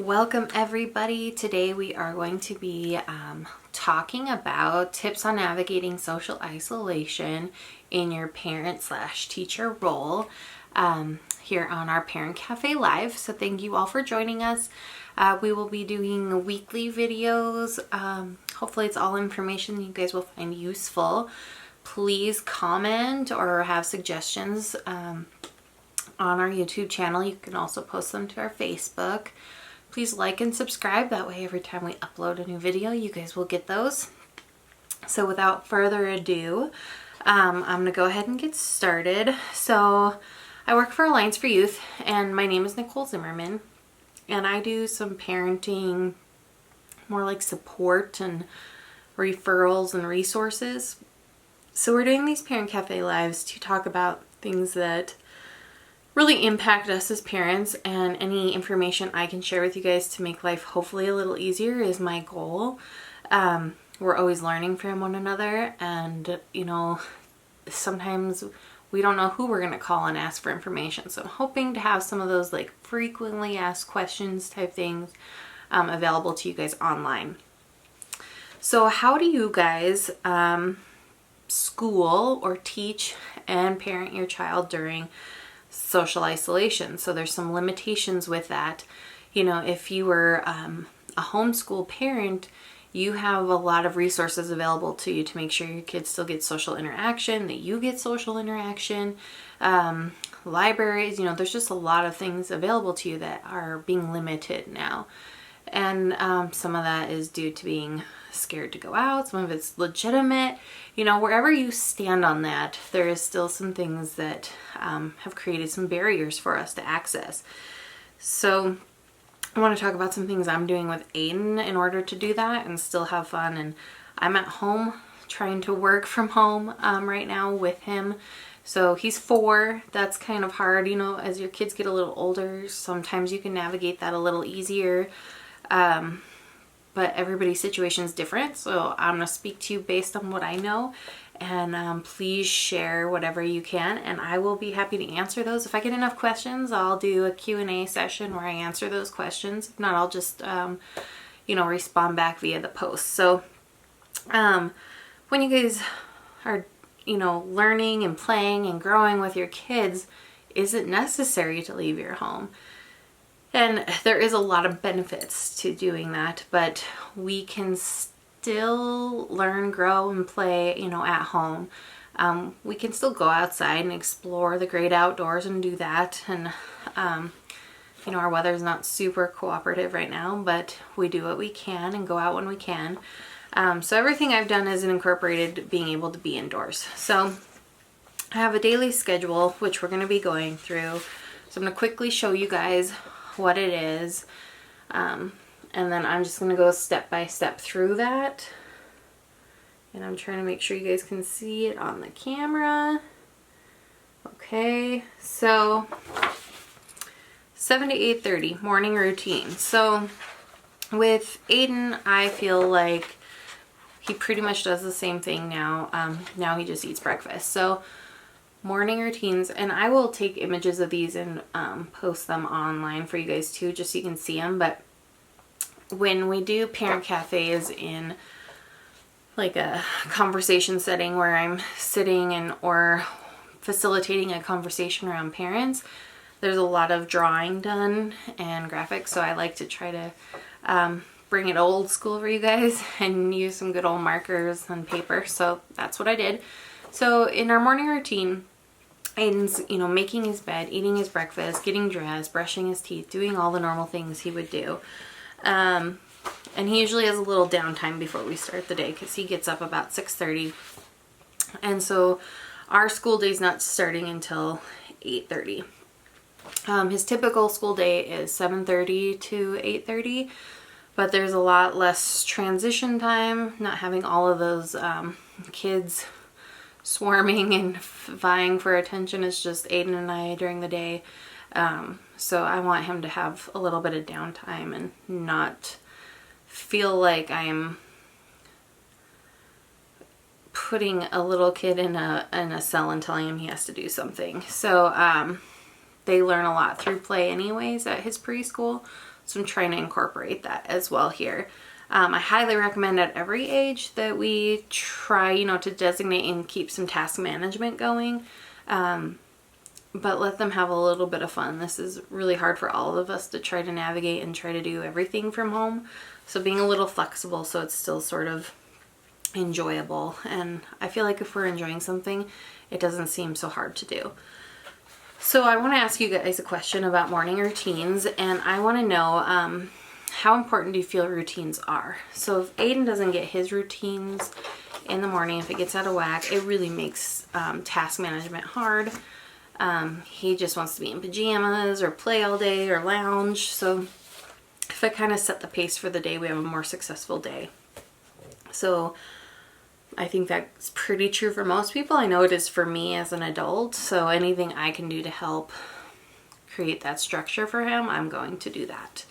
Welcome everybody. Today we are going to be talking about tips on navigating social isolation in your parent/teacher role here on our Parent Cafe Live. So thank you all for joining us. We will be doing weekly videos. Hopefully it's all information you guys will find useful. Please comment or have suggestions on our YouTube channel. You can also post them to our Facebook. Please like and subscribe. That way every time we upload a new video, you guys will get those. So without further ado, I'm going to go ahead and get started. So I work for Alliance for Youth, and my name is Nicole Zimmerman, and I do some parenting, more like support and referrals and resources. So we're doing these Parent Cafe Lives to talk about things that really impact us as parents, and any information I can share with you guys to make life hopefully a little easier is my goal. We're always learning from one another, and sometimes we don't know who we're going to call and ask for information. So I'm hoping to have some of those like frequently asked questions type things available to you guys online. So how do you guys school or teach and parent your child during social isolation? So there's some limitations with that. If you were a homeschool parent, you have a lot of resources available to you to make sure your kids still get social interaction, that you get social interaction. Libraries, there's just a lot of things available to you that are being limited now. And some of that is due to being scared to go out. Some of it's legitimate. Wherever you stand on that, there is still some things that have created some barriers for us to access. So I want to talk about some things I'm doing with Aiden in order to do that and still have fun. And I'm at home trying to work from home right now with him. So he's 4. That's kind of hard. As your kids get a little older, sometimes you can navigate that a little easier. But everybody's situation is different, so I'm going to speak to you based on what I know, and please share whatever you can, and I will be happy to answer those. If I get enough questions, I'll do a Q&A session where I answer those questions. If not, I'll just, respond back via the post. So when you guys are, learning and playing and growing with your kids, is it necessary to leave your home? And there is a lot of benefits to doing that, but we can still learn, grow, and play, at home. We can still go outside and explore the great outdoors and do that. And, our weather is not super cooperative right now, but we do what we can and go out when we can. So everything I've done is incorporated being able to be indoors. So I have a daily schedule, which we're going to be going through. So I'm going to quickly show you guys what it is, and then I'm just going to go step by step through that, and I'm trying to make sure you guys can see it on the camera. Okay, so 7 to 8:30 morning routine. So with Aiden, I feel like he pretty much does the same thing now. Now he just eats breakfast. So morning routines, and I will take images of these and post them online for you guys too, just so you can see them. But when we do parent cafes in like a conversation setting where I'm sitting and or facilitating a conversation around parents, there's a lot of drawing done and graphics, so I like to try to bring it old school for you guys and use some good old markers and paper. So that's what I did. So in our morning routine, Aiden's, making his bed, eating his breakfast, getting dressed, brushing his teeth, doing all the normal things he would do. And he usually has a little downtime before we start the day because he gets up about 6:30. And so our school day's not starting until 8:30. His typical school day is 7:30 to 8:30, but there's a lot less transition time, not having all of those kids swarming and vying for attention. It's just Aiden and I during the day. So I want him to have a little bit of downtime and not feel like I'm putting a little kid in a cell and telling him he has to do something. So they learn a lot through play anyways at his preschool. So I'm trying to incorporate that as well here. I highly recommend at every age that we try, you know, to designate and keep some task management going. But let them have a little bit of fun. This is really hard for all of us to try to navigate and try to do everything from home. So being a little flexible so it's still sort of enjoyable. And I feel like if we're enjoying something, it doesn't seem so hard to do. So I want to ask you guys a question about morning routines, and I want to know how important do you feel routines are? So if Aiden doesn't get his routines in the morning, if it gets out of whack, it really makes task management hard. He just wants to be in pajamas or play all day or lounge. So if I kind of set the pace for the day, we have a more successful day. So I think that's pretty true for most people. I know it is for me as an adult. So anything I can do to help create that structure for him, I'm going to do that.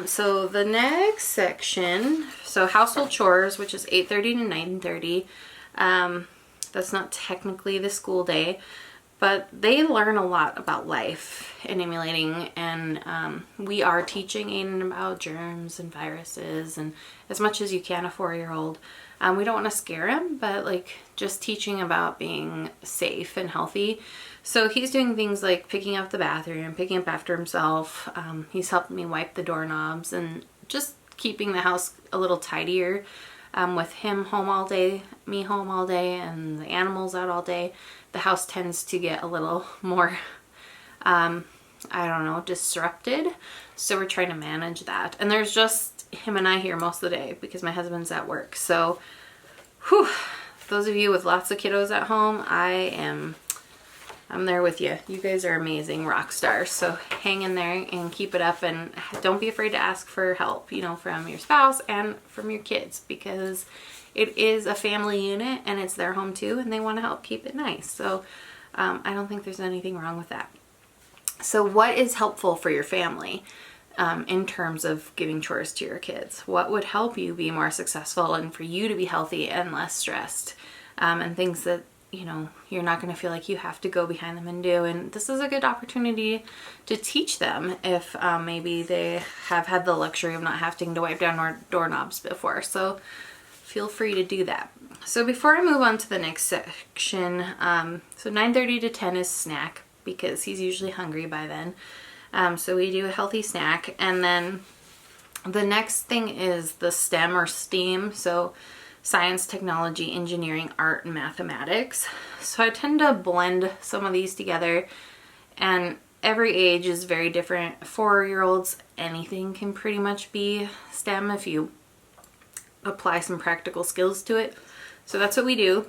So the next section, so household chores, which is 8:30 to 9:30. That's not technically the school day, but they learn a lot about life and emulating, and we are teaching Aiden about germs and viruses and as much as you can a 4-year-old. We don't want to scare him, but like just teaching about being safe and healthy. So he's doing things like picking up the bathroom, picking up after himself. He's helping me wipe the doorknobs and just keeping the house a little tidier. With him home all day, me home all day, and the animals out all day, the house tends to get a little more, I don't know, disrupted. So we're trying to manage that. And there's just him and I here most of the day because my husband's at work. So, whew, those of you with lots of kiddos at home, I'm there with you. You guys are amazing rock stars. So hang in there and keep it up, and don't be afraid to ask for help, you know, from your spouse and from your kids, because it is a family unit and it's their home too, and they want to help keep it nice. So I don't think there's anything wrong with that. So what is helpful for your family in terms of giving chores to your kids? What would help you be more successful and for you to be healthy and less stressed, and things that, you know, you're not going to feel like you have to go behind them and do. And this is a good opportunity to teach them if maybe they have had the luxury of not having to wipe down doorknobs before. So feel free to do that. So before I move on to the next section, so 9:30 to 10 is snack, because he's usually hungry by then. So we do a healthy snack. And then the next thing is the STEM or STEAM. So science, technology, engineering, art, and mathematics. So I tend to blend some of these together, and every age is very different. 4-year-olds, anything can pretty much be STEM if you apply some practical skills to it. So that's what we do.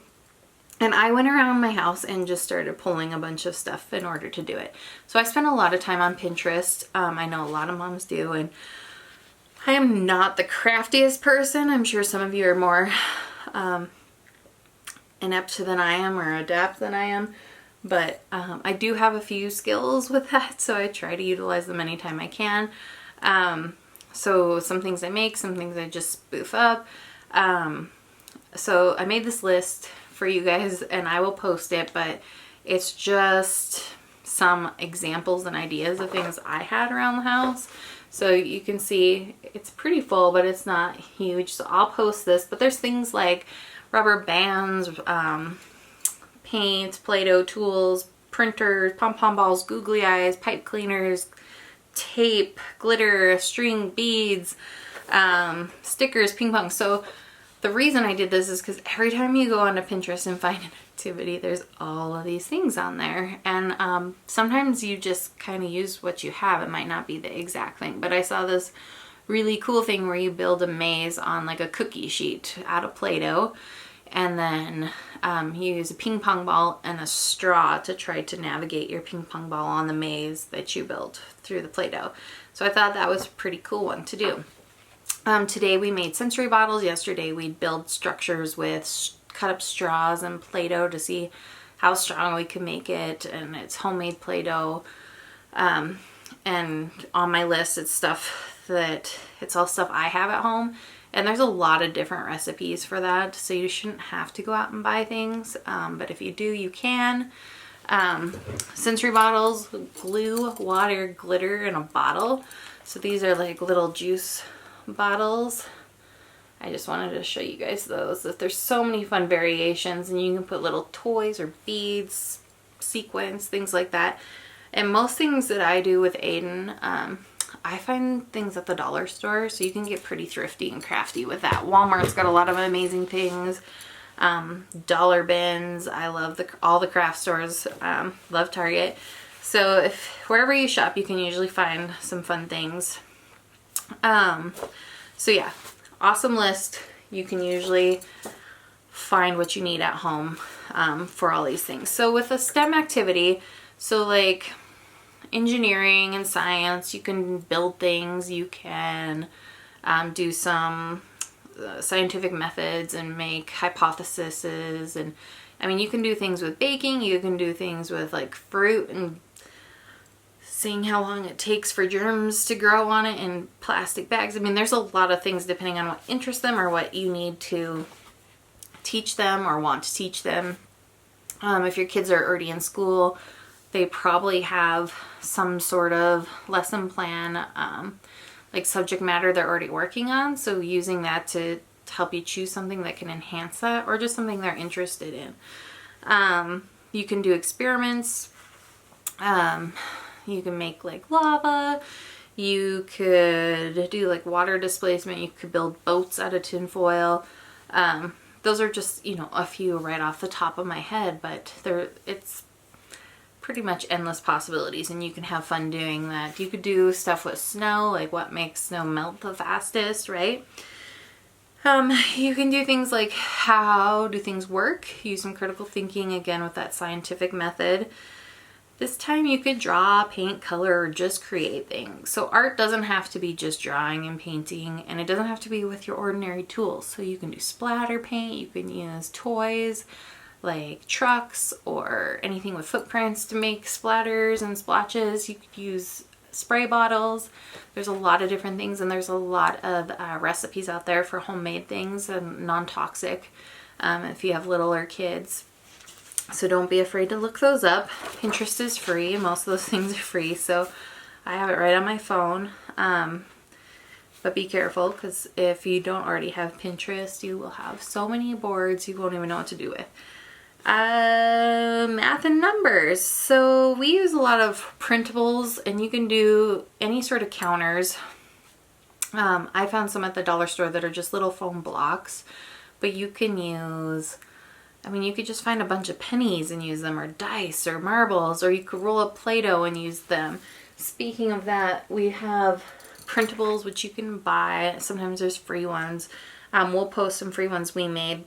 And I went around my house and just started pulling a bunch of stuff in order to do it. So I spent a lot of time on Pinterest. I know a lot of moms do, and I am not the craftiest person. I'm sure some of you are more inept than I am, or adept than I am. But I do have a few skills with that, so I try to utilize them anytime I can. So some things I make, some things I just spoof up. So I made this list for you guys, and I will post it, but it's just some examples and ideas of things I had around the house. So you can see it's pretty full, but it's not huge. So I'll post this, but there's things like rubber bands, paint, Play-Doh tools, printers, pom-pom balls, googly eyes, pipe cleaners, tape, glitter, string, beads, stickers, ping pong. So the reason I did this is because every time you go onto Pinterest and find an activity, there's all of these things on there. And sometimes you just kind of use what you have. It might not be the exact thing, but I saw this really cool thing where you build a maze on like a cookie sheet out of Play-Doh. And then you use a ping pong ball and a straw to try to navigate your ping pong ball on the maze that you built through the Play-Doh. So I thought that was a pretty cool one to do. Today we made sensory bottles. Yesterday we'd build structures with cut up straws and Play-Doh to see how strong we could make it. And it's homemade Play-Doh. And on my list it's all stuff I have at home. And there's a lot of different recipes for that, so you shouldn't have to go out and buy things. But if you do, you can. Sensory bottles, glue, water, glitter in a bottle. So these are like little juice bottles. I just wanted to show you guys those. That there's so many fun variations, and you can put little toys or beads, sequins, things like that. And most things that I do with Aiden, I find things at the dollar store, so you can get pretty thrifty and crafty with that. Walmart's got a lot of amazing things. Dollar bins. I love all the craft stores. Love Target. So if wherever you shop, you can usually find some fun things. So yeah, awesome list. You can usually find what you need at home for all these things. So with a STEM activity, so like engineering and science, you can build things, you can do some scientific methods and make hypotheses, and I mean, you can do things with baking, you can do things with like fruit and seeing how long it takes for germs to grow on it in plastic bags. I mean, there's a lot of things depending on what interests them or what you need to teach them or want to teach them. If your kids are already in school, they probably have some sort of lesson plan, like subject matter they're already working on. So using that to help you choose something that can enhance that, or just something they're interested in. You can do experiments. You can make like lava. You could do like water displacement. You could build boats out of tinfoil. Those are just, you know, a few right off the top of my head, but it's pretty much endless possibilities, and you can have fun doing that. You could do stuff with snow, like what makes snow melt the fastest, right? You can do things like how do things work, use some critical thinking again with that scientific method. This time you could draw, paint, color, or just create things. So art doesn't have to be just drawing and painting, and it doesn't have to be with your ordinary tools. So you can do splatter paint, you can use toys like trucks or anything with footprints to make splatters and splotches. You could use spray bottles. There's a lot of different things, and there's a lot of recipes out there for homemade things and non-toxic if you have littler kids. So don't be afraid to look those up. Pinterest is free. Most of those things are free, so I have it right on my phone. But be careful, because if you don't already have Pinterest, you will have so many boards you won't even know what to do with. Math and numbers. So we use a lot of printables, and you can do any sort of counters. I found some at the dollar store that are just little foam blocks, but you can use, I mean, you could just find a bunch of pennies and use them, or dice or marbles, or you could roll up Play-Doh and use them. Speaking of that, we have printables which you can buy. Sometimes there's free ones. We'll post some free ones we made.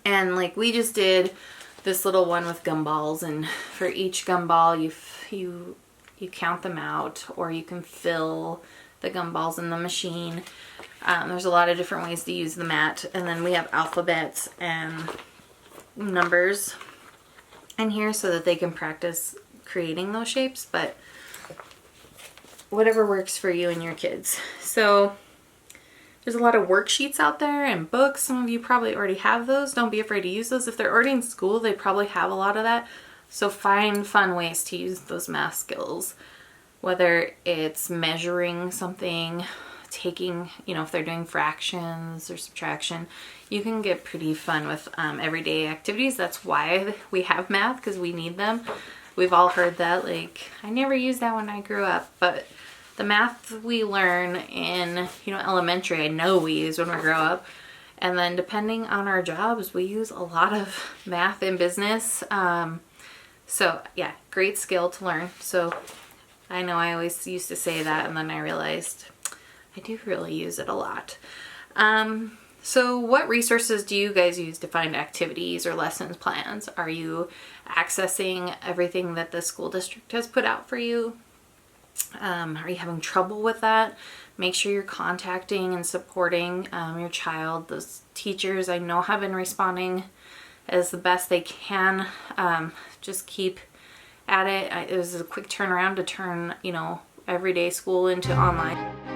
And like we just did this little one with gumballs, and for each gumball you count them out, or you can fill the gumballs in the machine. There's a lot of different ways to use the mat. And then we have alphabets and numbers in here so that they can practice creating those shapes, but whatever works for you and your kids. So there's a lot of worksheets out there and books. Some of you probably already have those. Don't be afraid to use those. If they're already in school, they probably have a lot of that. So find fun ways to use those math skills, whether it's measuring something, taking, you know, if they're doing fractions or subtraction. You can get pretty fun with everyday activities. That's why we have math, because we need them. We've all heard that, like, I never used that when I grew up, but the math we learn in, you know, elementary, I know we use when we grow up. And then depending on our jobs, we use a lot of math in business. So yeah, great skill to learn. So I know I always used to say that, and then I realized I do really use it a lot. So what resources do you guys use to find activities or lessons plans? Are you accessing everything that the school district has put out for you? Are you having trouble with that? Make sure you're contacting and supporting your child. Those teachers I know have been responding as the best they can. Just keep at it. It was a quick turnaround to turn, you know, everyday school into online.